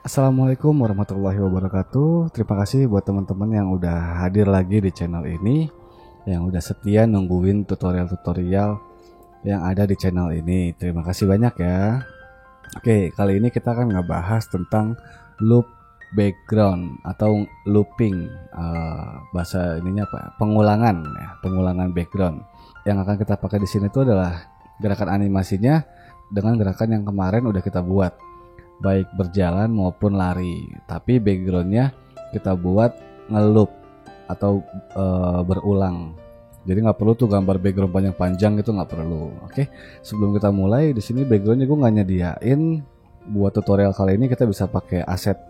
Assalamualaikum warahmatullahi wabarakatuh. Terima kasih buat teman-teman yang udah hadir lagi di channel ini, yang udah setia nungguin tutorial-tutorial yang ada di channel ini. Terima kasih banyak ya. Oke, kali ini kita akan ngebahas tentang loop background atau looping. Bahasa ininya apa? Pengulangan ya, pengulangan background. Yang akan kita pakai di sini tuh adalah gerakan animasinya dengan gerakan yang kemarin udah kita buat, baik berjalan maupun lari, tapi backgroundnya kita buat ngeloop atau berulang. Jadi nggak perlu tuh gambar background panjang-panjang, itu nggak perlu. Oke, sebelum kita mulai, di sini backgroundnya gue nggak nyediain. Buat tutorial kali ini kita bisa pakai aset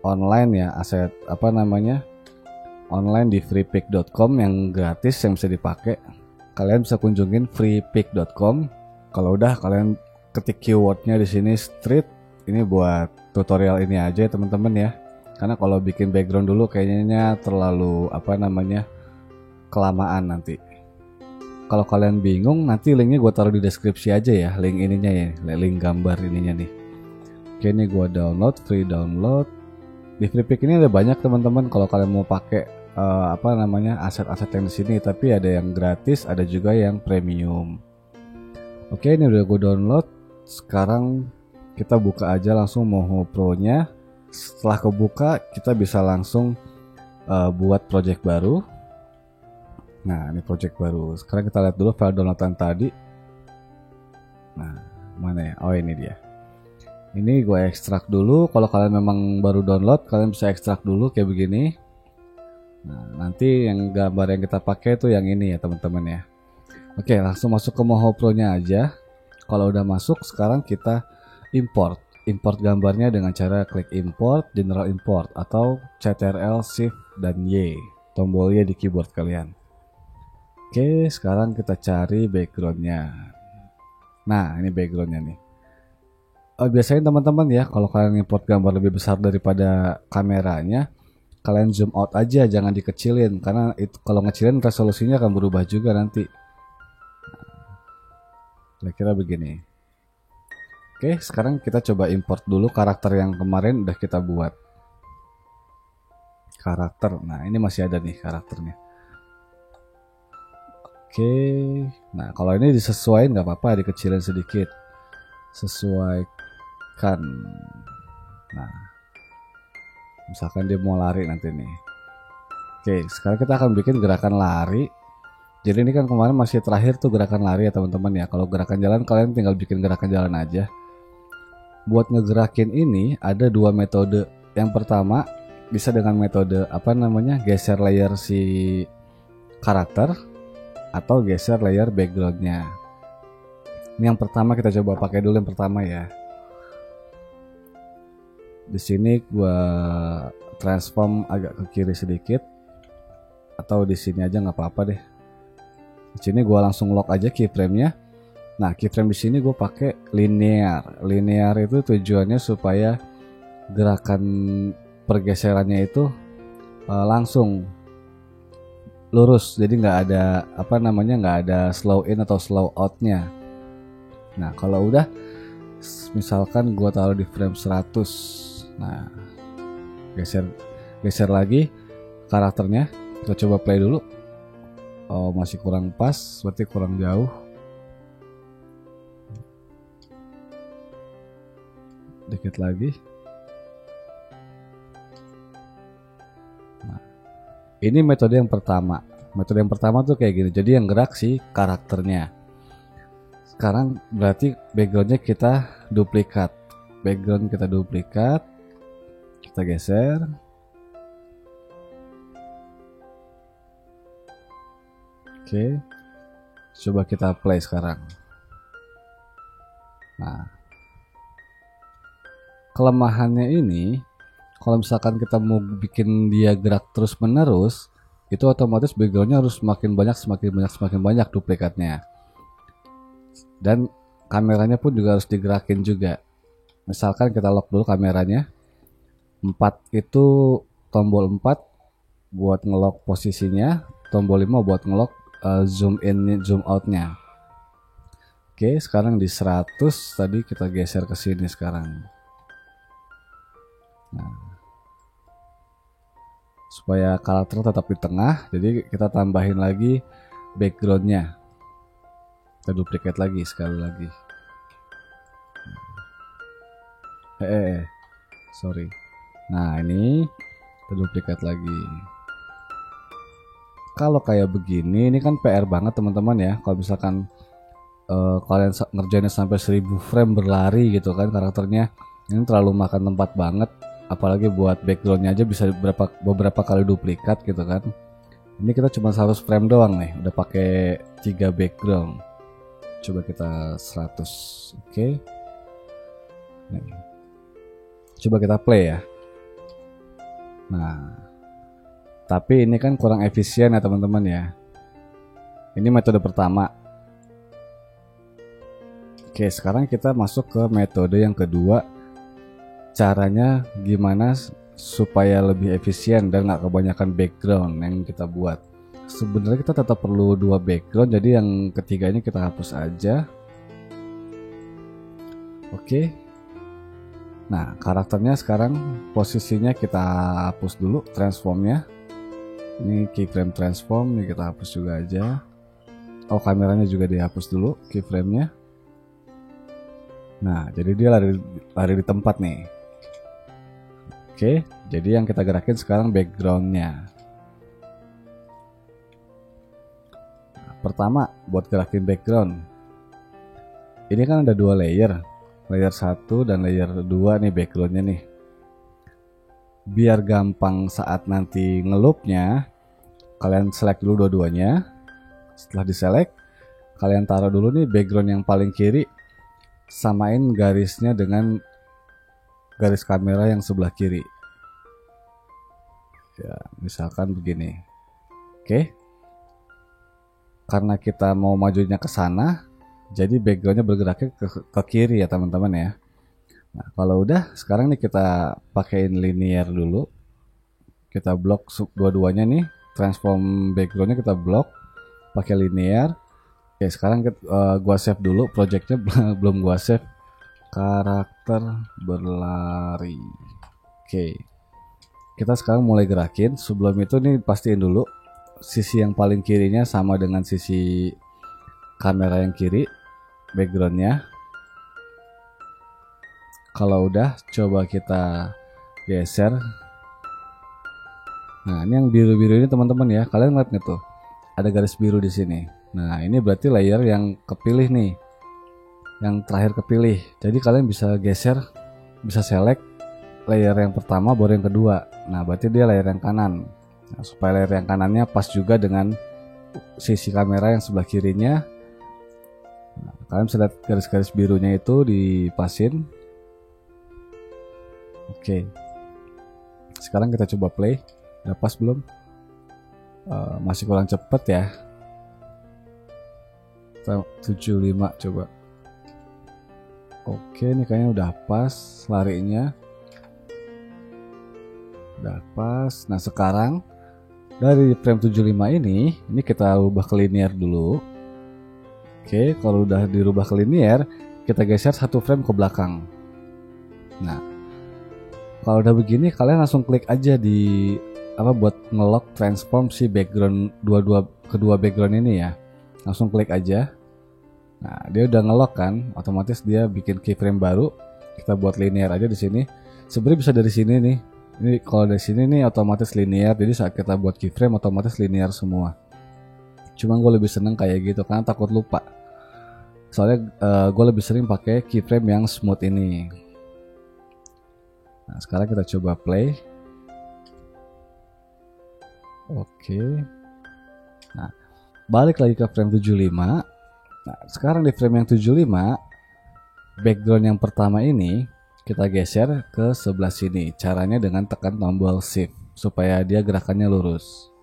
online ya, aset apa namanya online di freepik.com yang gratis yang bisa dipakai. Kalian bisa kunjungin freepik.com. Kalau udah kalian ketik keywordnya di sini street. Ini buat tutorial ini aja ya teman-teman ya. Karena kalau bikin background dulu kayaknya terlalu kelamaan nanti. Kalau kalian bingung, nanti linknya gue taruh di deskripsi aja ya, link ininya ya, link gambar ininya nih. Oke, ini gue download, free download. Di Freepik ini ada banyak teman-teman kalau kalian mau pakai aset-aset yang di sini, tapi ada yang gratis, ada juga yang premium. Oke, ini udah gue download. Sekarang kita buka aja langsung Moho Pro-nya. Setelah kebuka, kita bisa langsung buat project baru. Nah, ini project baru. Sekarang kita lihat dulu file downloadan tadi. Nah, mana ya? Oh, ini dia. Ini gue ekstrak dulu. Kalau kalian memang baru download, kalian bisa ekstrak dulu kayak begini. Nah, nanti yang gambar yang kita pakai tuh yang ini ya teman-teman ya. Oke, langsung masuk ke Moho Pro-nya aja. Kalau udah masuk, sekarang kita import gambarnya dengan cara klik import, general import, atau Ctrl Shift dan Y, tombol Y di keyboard kalian. Oke, sekarang kita cari backgroundnya. Nah, ini backgroundnya nih. Biasanya teman-teman ya, kalau kalian import gambar lebih besar daripada kameranya, kalian zoom out aja, jangan dikecilin, karena itu kalau ngecilin resolusinya akan berubah juga nanti. Kira-kira begini. Oke, sekarang kita coba import dulu karakter yang kemarin udah kita buat. Karakter, nah ini masih ada nih karakternya. Oke, nah kalau ini disesuaikan nggak apa-apa, dikecilin sedikit. Sesuaikan. Nah, misalkan dia mau lari nanti nih. Oke, sekarang kita akan bikin gerakan lari. Jadi ini kan kemarin masih terakhir tuh gerakan lari ya teman-teman ya. Kalau gerakan jalan kalian tinggal bikin gerakan jalan aja. Buat ngegerakin ini ada dua metode. Yang pertama bisa dengan metode geser layer si karakter atau geser layer backgroundnya. Ini yang pertama kita coba pakai dulu yang pertama ya. Di sini gua transform agak ke kiri sedikit, atau di sini aja nggak apa-apa deh. Di sini gua langsung lock aja keyframe-nya. Nah, keyframe di sini gue pakai linear. Linear itu tujuannya supaya gerakan pergeserannya itu langsung lurus. Jadi nggak ada nggak ada slow in atau slow out-nya. Nah, kalau udah misalkan gue taruh di frame 100. Nah, geser lagi karakternya. Kita coba play dulu. Oh, masih kurang pas, berarti kurang jauh. Dikit lagi. Nah, ini metode yang pertama. Metode yang pertama tuh kayak gini. Jadi yang gerak sih karakternya. Sekarang berarti backgroundnya kita duplikat. Background kita duplikat. Kita geser. Oke. Coba kita play sekarang. Nah, kelemahannya ini, kalau misalkan kita mau bikin dia gerak terus menerus, itu otomatis backgroundnya harus semakin banyak duplikatnya. Dan kameranya pun juga harus digerakin juga. Misalkan kita lock dulu kameranya. 4 itu tombol 4 buat ngelock posisinya, tombol 5 buat ngelock zoom in zoom outnya. Oke, sekarang di 100 tadi kita geser ke sini sekarang. Nah, supaya karakter tetap di tengah, jadi kita tambahin lagi backgroundnya. Kita duplicate lagi sekali lagi. Sorry. Nah, ini kita duplicate lagi. Kalau kayak begini, ini kan PR banget teman-teman ya. Kalau misalkan kalian ngerjainnya sampai 1000 frame berlari gitu kan karakternya, ini terlalu makan tempat banget. Apalagi buat backgroundnya aja bisa beberapa kali duplikat gitu kan. Ini kita cuma 100 frame doang nih, udah pakai 3 background. Coba kita 100, oke. Nih. Coba kita play ya. Nah, tapi ini kan kurang efisien ya teman-teman ya. Ini metode pertama. Oke, sekarang kita masuk ke metode yang kedua. Caranya gimana supaya lebih efisien dan nggak kebanyakan background yang kita buat. Sebenarnya kita tetap perlu 2 background, jadi yang ketiganya kita hapus aja. Oke. Nah, karakternya sekarang posisinya kita hapus dulu transformnya. Ini keyframe transform, ini kita hapus juga aja. Oh, kameranya juga dihapus dulu keyframe-nya. Nah, jadi dia lari di tempat nih. Oke, jadi yang kita gerakin sekarang backgroundnya. Nah, pertama, buat gerakin background. Ini kan ada 2 layer. Layer 1 dan layer 2 nih backgroundnya nih. Biar gampang saat nanti ngeloopnya, kalian select dulu dua-duanya. Setelah diselect, kalian taruh dulu nih background yang paling kiri. Samain garisnya dengan garis kamera yang sebelah kiri. Ya, misalkan begini. Oke. Karena kita mau majunya ke sana, jadi backgroundnya bergeraknya ke kiri ya teman-teman ya. Nah, kalau udah, sekarang nih kita pakein linear dulu. Kita blok dua-duanya nih, transform backgroundnya kita blok pakai linear. Oke, sekarang gua save dulu projectnya. Belum gua save. Karakter berlari. Oke, kita sekarang mulai gerakin. Sebelum itu nih pastiin dulu sisi yang paling kirinya sama dengan sisi kamera yang kiri backgroundnya. Kalau udah, coba kita geser. Nah, ini yang biru-biru ini teman-teman ya, kalian lihat nggak tuh? Ada garis biru di sini. Nah, ini berarti layer yang kepilih nih. Yang terakhir kepilih. Jadi kalian bisa geser, bisa select layer yang pertama baru yang kedua. Nah, berarti dia layer yang kanan. Nah, supaya layer yang kanannya pas juga dengan sisi kamera yang sebelah kirinya. Nah, kalian bisa lihat garis-garis birunya itu dipasin. Oke. Sekarang kita coba play. Udah pas belum? Masih kurang cepet ya. 75 coba. Oke, ini kayaknya udah pas larinya. Udah pas. Nah, sekarang dari frame 75 ini kita ubah ke linear dulu. Oke, kalau udah dirubah ke linear, kita geser 1 frame ke belakang. Nah, kalau udah begini kalian langsung klik aja di buat ngelock transform si background kedua background ini ya. Langsung klik aja. Nah, dia udah ngelock kan, otomatis dia bikin keyframe baru. Kita buat linear aja di sini. Sebenarnya bisa dari sini nih. Ini kalau dari sini nih otomatis linear. Jadi saat kita buat keyframe otomatis linear semua. Cuma gue lebih seneng kayak gitu karena takut lupa. Soalnya gue lebih sering pakai keyframe yang smooth ini. Nah, sekarang kita coba play. Oke. Nah, balik lagi ke frame 75. Nah, sekarang di frame yang 75, background yang pertama ini kita geser ke sebelah sini. Caranya dengan tekan tombol shift supaya dia gerakannya lurus.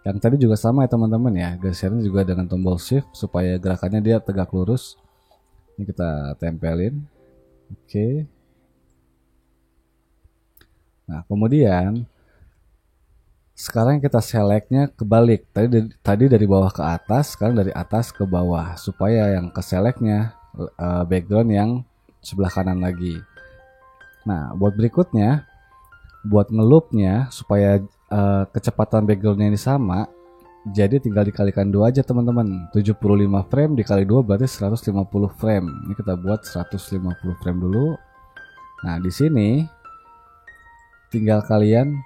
Yang tadi juga sama ya teman-teman ya, gesernya juga dengan tombol shift supaya gerakannya dia tegak lurus. Ini kita tempelin. Oke. Nah, kemudian sekarang kita selectnya kebalik. Tadi dari bawah ke atas, sekarang dari atas ke bawah supaya yang ke selectnya background yang sebelah kanan lagi. Nah, buat berikutnya buat ngeloopnya supaya kecepatan backgroundnya ini sama, jadi tinggal dikalikan 2 aja teman-teman. 75 frame dikali 2 berarti 150 frame. Ini kita buat 150 frame dulu. Nah, di sini tinggal kalian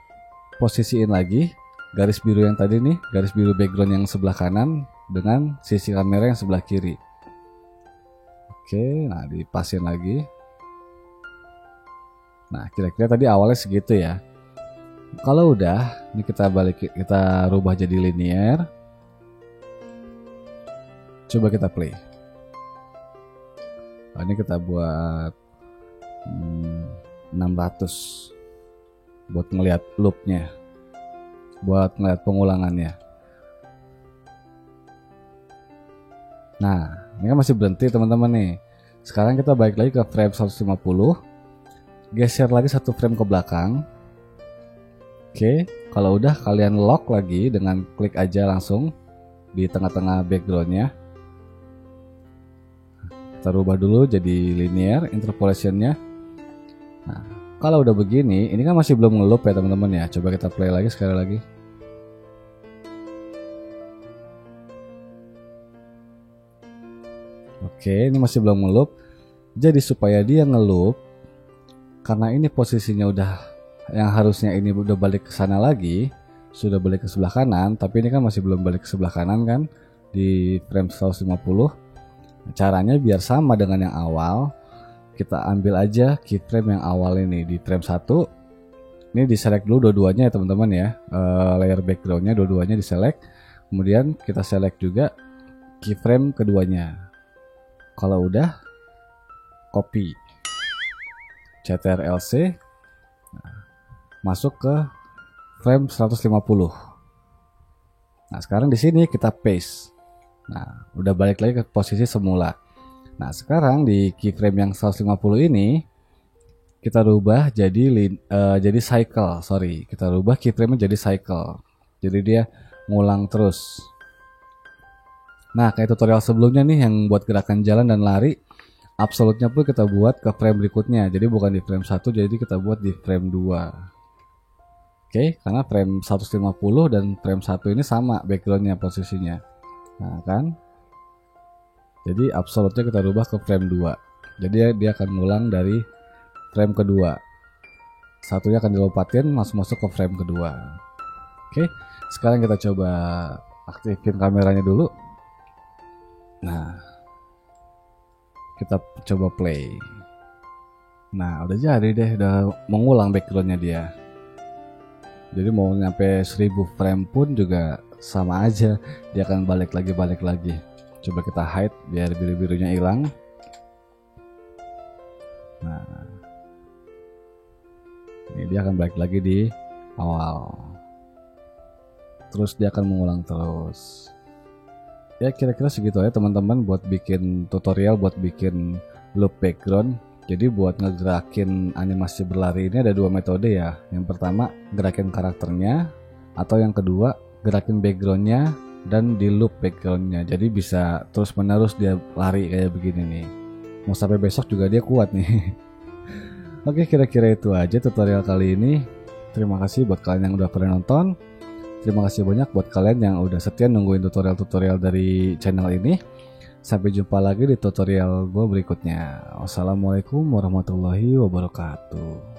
posisiin lagi garis biru yang tadi nih, garis biru background yang sebelah kanan dengan sisi kamera yang sebelah kiri. Oke, nah dipasin lagi. Nah, kira-kira tadi awalnya segitu ya. Kalau udah, ini kita rubah jadi linear. Coba kita play. Nah, ini kita buat 600 buat ngelihat loopnya, buat ngelihat pengulangannya. Nah, ini kan masih berhenti teman-teman nih. Sekarang kita balik lagi ke frame 150. Geser lagi 1 frame ke belakang. Oke, kalau udah kalian lock lagi dengan klik aja langsung di tengah-tengah backgroundnya. Kita rubah dulu jadi linear interpolationnya. Nah, kalau udah begini, ini kan masih belum ngeloop ya teman-teman ya. Coba kita play lagi sekali lagi. Oke, ini masih belum ngeloop. Jadi supaya dia ngeloop, karena ini posisinya udah, yang harusnya ini udah balik ke sana lagi, sudah balik ke sebelah kanan, tapi ini kan masih belum balik ke sebelah kanan kan di frame 150. Caranya biar sama dengan yang awal, kita ambil aja keyframe yang awal ini di frame 1. Ini diselect dulu dua-duanya ya teman-teman ya, layer backgroundnya dua-duanya diselect. Kemudian kita select juga keyframe keduanya. Kalau udah, copy CTRL-C, masuk ke frame 150. Nah, sekarang di sini kita paste. Nah, udah balik lagi ke posisi semula. Nah, sekarang di keyframe yang 150 ini kita rubah jadi cycle. Sorry, kita rubah keyframe jadi cycle. Jadi dia ngulang terus. Nah, kayak tutorial sebelumnya nih yang buat gerakan jalan dan lari, absolutnya pun kita buat ke frame berikutnya. Jadi bukan di frame 1, jadi kita buat di frame 2. Oke, karena frame 150 dan frame 1 ini sama backgroundnya posisinya. Nah kan, jadi absolutnya kita rubah ke frame 2. Jadi dia akan ngulang dari frame kedua. Satunya akan dilompatin masuk ke frame kedua. Oke, sekarang kita coba aktifin kameranya dulu. Nah, kita coba play. Nah, udah jadi deh, udah mengulang backgroundnya dia. Jadi mau nyampe 1000 frame pun juga sama aja, dia akan balik lagi. Coba kita hide biar biru-birunya hilang. Nah, ini dia akan balik lagi di awal. Terus dia akan mengulang terus. Ya kira-kira segitu aja teman-teman buat bikin tutorial, buat bikin loop background. Jadi buat ngegerakin animasi berlari ini ada 2 metode ya. Yang pertama gerakin karakternya, atau yang kedua gerakin backgroundnya dan di loop backgroundnya. Jadi bisa terus menerus dia lari kayak begini nih. Mau sampai besok juga dia kuat nih. Oke, kira-kira itu aja tutorial kali ini. Terima kasih buat kalian yang udah pernah nonton. Terima kasih banyak buat kalian yang udah setia nungguin tutorial-tutorial dari channel ini. Sampai jumpa lagi di tutorial gue berikutnya. Wassalamualaikum warahmatullahi wabarakatuh.